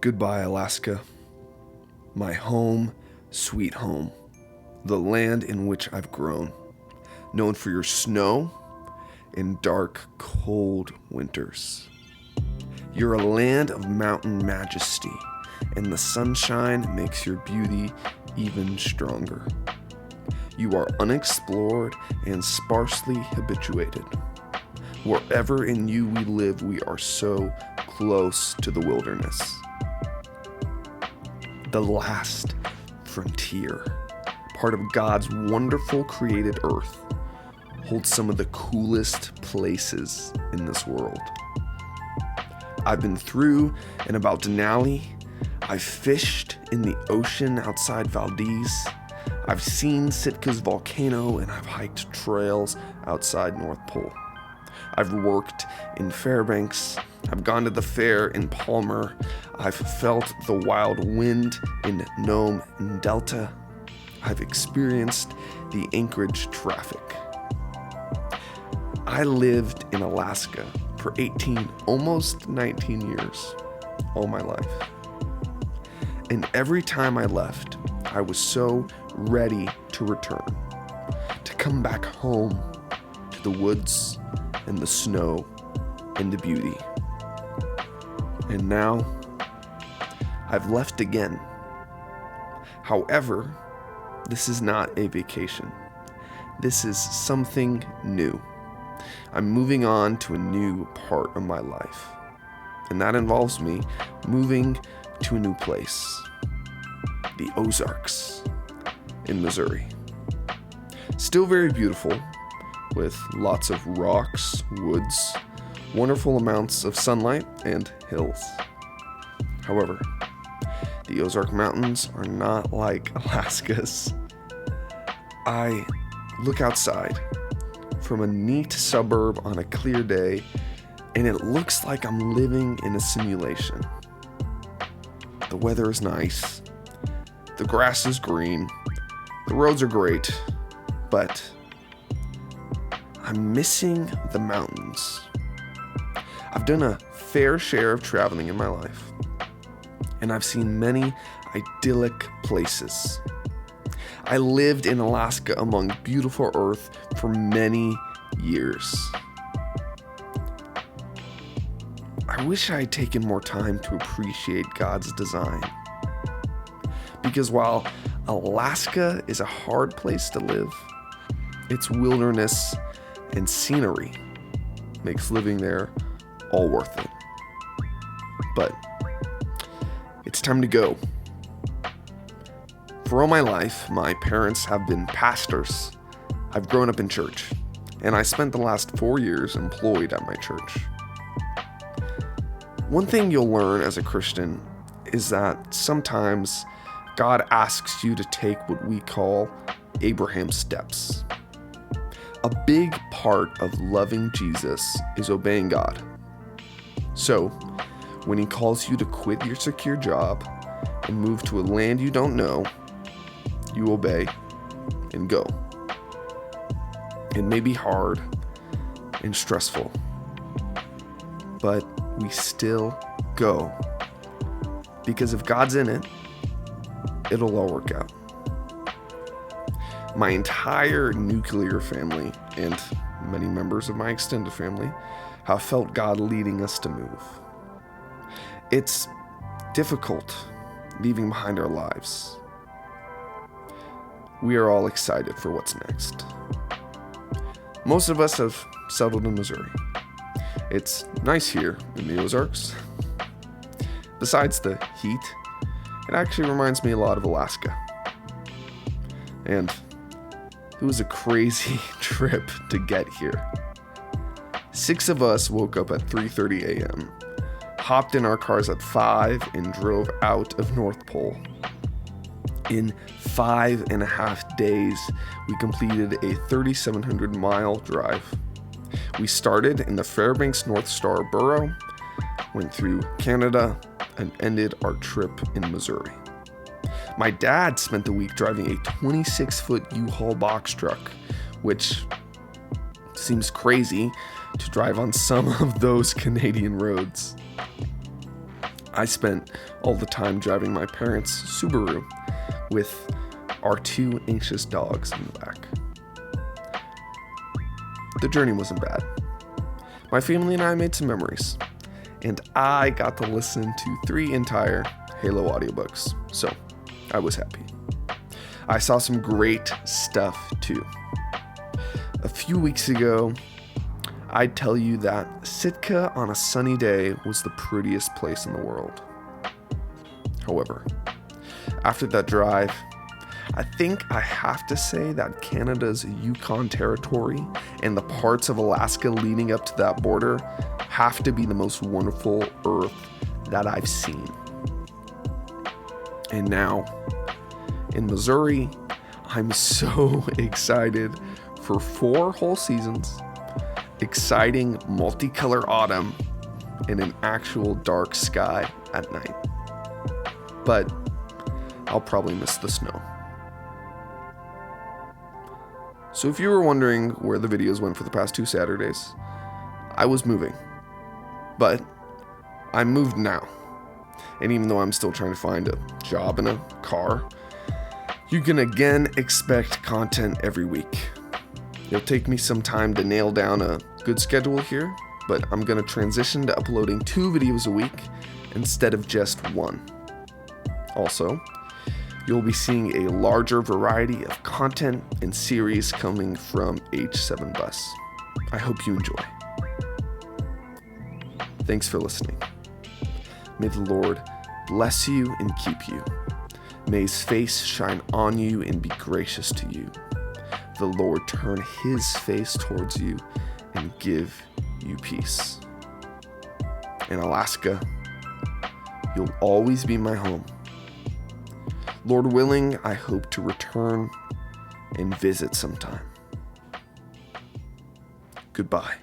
Goodbye, Alaska, my home, sweet home, the land in which I've grown, known for your snow and dark, cold winters. You're a land of mountain majesty, and the sunshine makes your beauty even stronger. You are unexplored and sparsely habituated. Wherever in you we live, we are so close to the wilderness. The last frontier, part of God's wonderful created earth, holds some of the coolest places in this world. I've been through and about Denali. I've fished in the ocean outside Valdez. I've seen Sitka's volcano, and I've hiked trails outside North Pole. I've worked in Fairbanks. I've gone to the fair in Palmer. I've felt the wild wind in Nome and Delta. I've experienced the Anchorage traffic. I lived in Alaska for 18, almost 19 years, all my life. And every time I left, I was so ready to return, to come back home to the woods and the snow and the beauty. And now, I've left again. However, this is not a vacation. This is something new. I'm moving on to a new part of my life. And that involves me moving to a new place. The Ozarks in Missouri. Still very beautiful, with lots of rocks, woods, wonderful amounts of sunlight, and hills. However, the Ozark Mountains are not like Alaska's. I look outside from a neat suburb on a clear day, and it looks like I'm living in a simulation. The weather is nice, the grass is green, the roads are great, but I'm missing the mountains. I've done a fair share of traveling in my life, and I've seen many idyllic places. I lived in Alaska among beautiful earth for many years. I wish I had taken more time to appreciate God's design. Because while Alaska is a hard place to live, its wilderness and scenery makes living there all worth it. But it's time to go. For all my life, my parents have been pastors. I've grown up in church, and I spent the last 4 years employed at my church. One thing you'll learn as a Christian is that sometimes God asks you to take what we call Abraham's steps. A big part of loving Jesus is obeying God. So, when he calls you to quit your secure job and move to a land you don't know, you obey and go. It may be hard and stressful, but we still go. Because if God's in it, it'll all work out. My entire nuclear family and many members of my extended family have felt God leading us to move. It's difficult leaving behind our lives. We are all excited for what's next. Most of us have settled in Missouri. It's nice here in the Ozarks. Besides the heat, it actually reminds me a lot of Alaska. And it was a crazy trip to get here. 6 of us woke up at 3:30 a.m., hopped in our cars at 5 and drove out of North Pole. In 5.5 days, we completed a 3,700-mile drive. We started in the Fairbanks North Star Borough, went through Canada, and ended our trip in Missouri. My dad spent the week driving a 26-foot U-Haul box truck, which seems crazy to drive on some of those Canadian roads. I spent all the time driving my parents' Subaru with our 2 anxious dogs in the back. The journey wasn't bad. My family and I made some memories, and I got to listen to 3 entire Halo audiobooks, so I was happy. I saw some great stuff too. A few weeks ago, I'd tell you that Sitka on a sunny day was the prettiest place in the world. However, after that drive, I think I have to say that Canada's Yukon Territory and the parts of Alaska leading up to that border have to be the most wonderful earth that I've seen. And now, in Missouri, I'm so excited for 4 whole seasons, exciting multicolor autumn, and an actual dark sky at night. But I'll probably miss the snow. So if you were wondering where the videos went for the past 2 Saturdays, I was moving. But I'm moved now. And even though I'm still trying to find a job and a car, you can again expect content every week. It'll take me some time to nail down a good schedule here, but I'm going to transition to uploading 2 videos a week instead of just 1. Also, you'll be seeing a larger variety of content and series coming from H7 Bus. I hope you enjoy. Thanks for listening. May the Lord bless you and keep you. May his face shine on you and be gracious to you. The Lord turn his face towards you and give you peace. In Alaska, you'll always be my home. Lord willing, I hope to return and visit sometime. Goodbye.